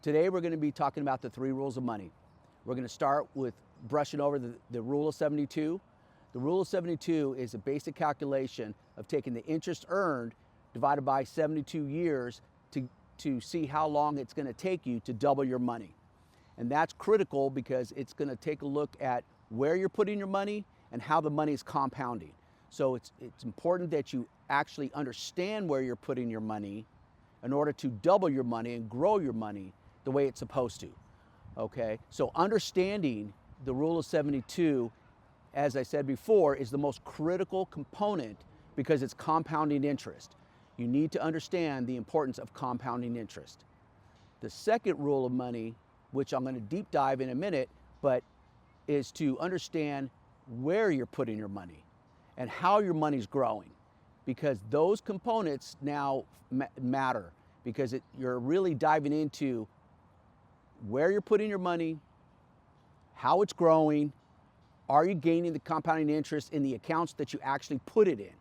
Today we're going to be talking about the 3 rules of money. We're going to start with brushing over the rule of 72. The rule of 72 is a basic calculation of taking the interest earned divided by 72 years to see how long it's going to take you to double your money. And that's critical because it's going to take a look at where you're putting your money and how the money is compounding. So it's important that you actually understand where you're putting your money in order to double your money and grow your money the way it's supposed to. Okay, so understanding the rule of 72, as I said before, is the most critical component because it's compounding interest. You need to understand the importance of compounding interest. The second rule of money, which I'm going to deep dive in a minute, but is to understand where you're putting your money and how your money's growing, because those components now matter, because you're really diving into where you're putting your money, how it's growing, are you gaining the compounding interest in the accounts that you actually put it in.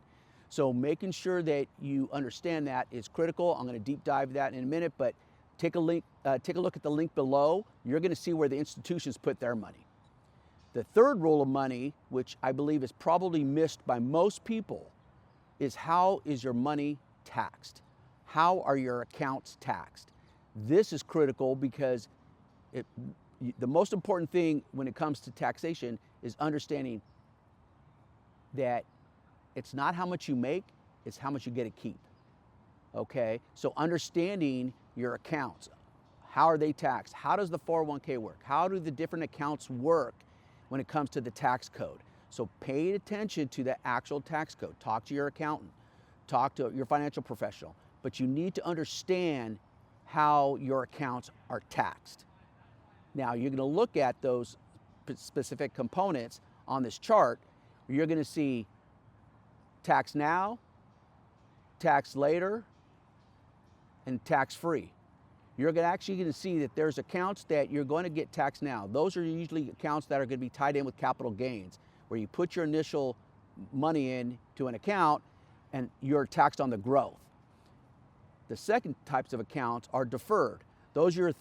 So making sure that you understand that is critical. I'm going to deep dive that in a minute, but take a look at the link below. You're going to see where the institutions put their money. The third rule of money, which I believe is probably missed by most people, is how is your money taxed? How are your accounts taxed? This is critical because the most important thing when it comes to taxation is understanding that it's not how much you make, it's how much you get to keep. Okay, so understanding your accounts, how are they taxed? How does the 401k work? How do the different accounts work when it comes to the tax code? So pay attention to the actual tax code. Talk to your accountant, talk to your financial professional, but you need to understand how your accounts are taxed. Now you're going to look at those specific components on this chart. You're going to see tax now, tax later, and tax free. You're actually going to see that there's accounts that you're going to get taxed now. Those are usually accounts that are going to be tied in with capital gains, where you put your initial money in to an account and you're taxed on the growth. The second types of accounts are deferred. Those are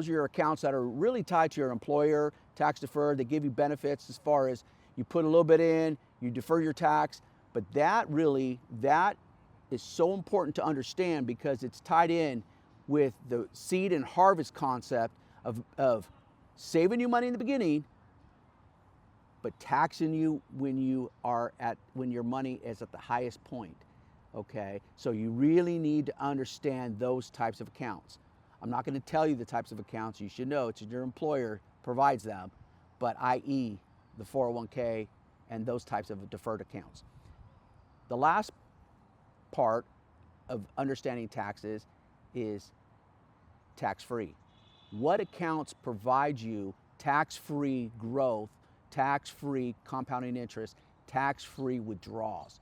your accounts that are really tied to your employer, tax deferred. They give you benefits as far as you put a little bit in, you defer your tax, but that is so important to understand because it's tied in with the seed and harvest concept of saving you money in the beginning, but taxing you when your money is at the highest point. Okay, so you really need to understand those types of accounts. I'm not going to tell you the types of accounts. You should know it's your employer provides them, but i.e. the 401k and those types of deferred accounts. The last part of understanding taxes is tax-free. What accounts provide you tax-free growth, tax-free compounding interest, tax-free withdrawals?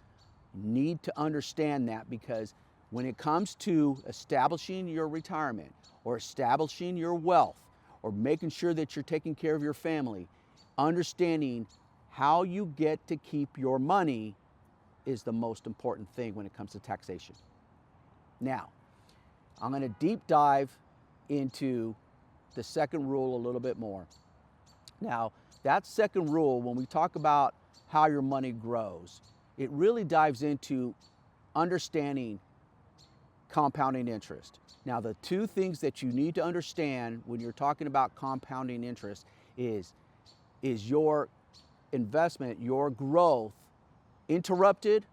You need to understand that because when it comes to establishing your retirement or establishing your wealth or making sure that you're taking care of your family, understanding how you get to keep your money is the most important thing when it comes to taxation. Now, I'm going to deep dive into the second rule a little bit more. Now, that second rule, when we talk about how your money grows, it really dives into understanding compounding interest. Now, the two things that you need to understand when you're talking about compounding interest is your investment, your growth, interrupted?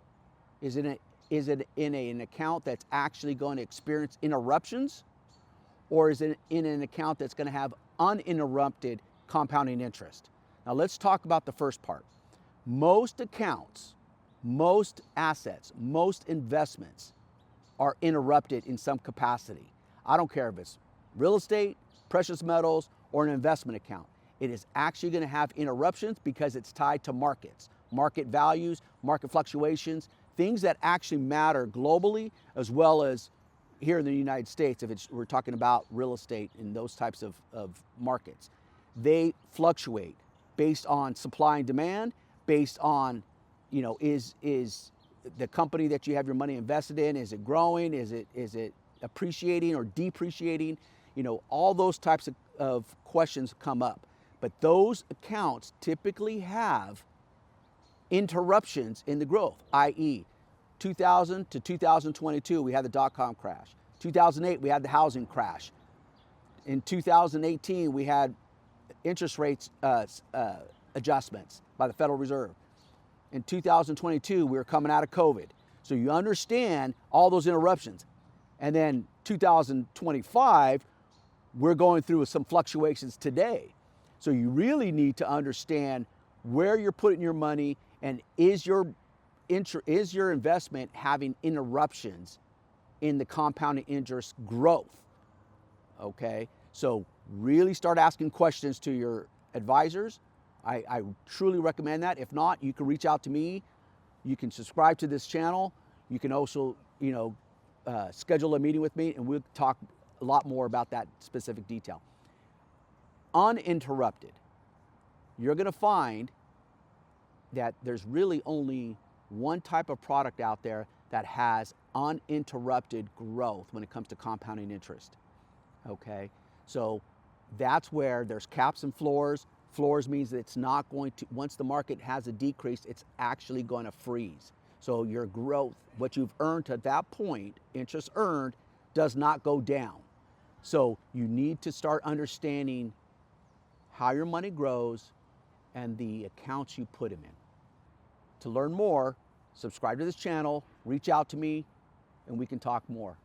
Is it in an account that's actually going to experience interruptions? Or is it in an account that's going to have uninterrupted compounding interest? Now let's talk about the first part. Most accounts, most assets, most investments are interrupted in some capacity. I don't care if it's real estate, precious metals, or an investment account. It is actually going to have interruptions because it's tied to markets, market values, market fluctuations, things that actually matter globally as well as here in the United States if we're talking about real estate and those types of markets. They fluctuate based on supply and demand, based on, is the company that you have your money invested in, is it growing? Is it appreciating or depreciating? all those types of questions come up. But those accounts typically have interruptions in the growth, i.e., 2000 to 2022, we had the dot-com crash. 2008, we had the housing crash. In 2018, we had interest rates adjustments by the Federal Reserve. In 2022, we were coming out of COVID. So you understand all those interruptions. And then 2025, we're going through some fluctuations today. So you really need to understand where you're putting your money, and is your investment having interruptions in the compounding interest growth? Okay, so really start asking questions to your advisors. I truly recommend that. If not, you can reach out to me. You can subscribe to this channel. You can also, schedule a meeting with me, and we'll talk a lot more about that specific detail. Uninterrupted, you're going to find that there's really only one type of product out there that has uninterrupted growth when it comes to compounding interest. Okay, so that's where there's caps and floors. Floors means that it's not going to, once the market has a decrease, it's actually going to freeze. So your growth, what you've earned to that point, interest earned, does not go down. So you need to start understanding how your money grows and the accounts you put them in. To learn more, subscribe to this channel, reach out to me, and we can talk more.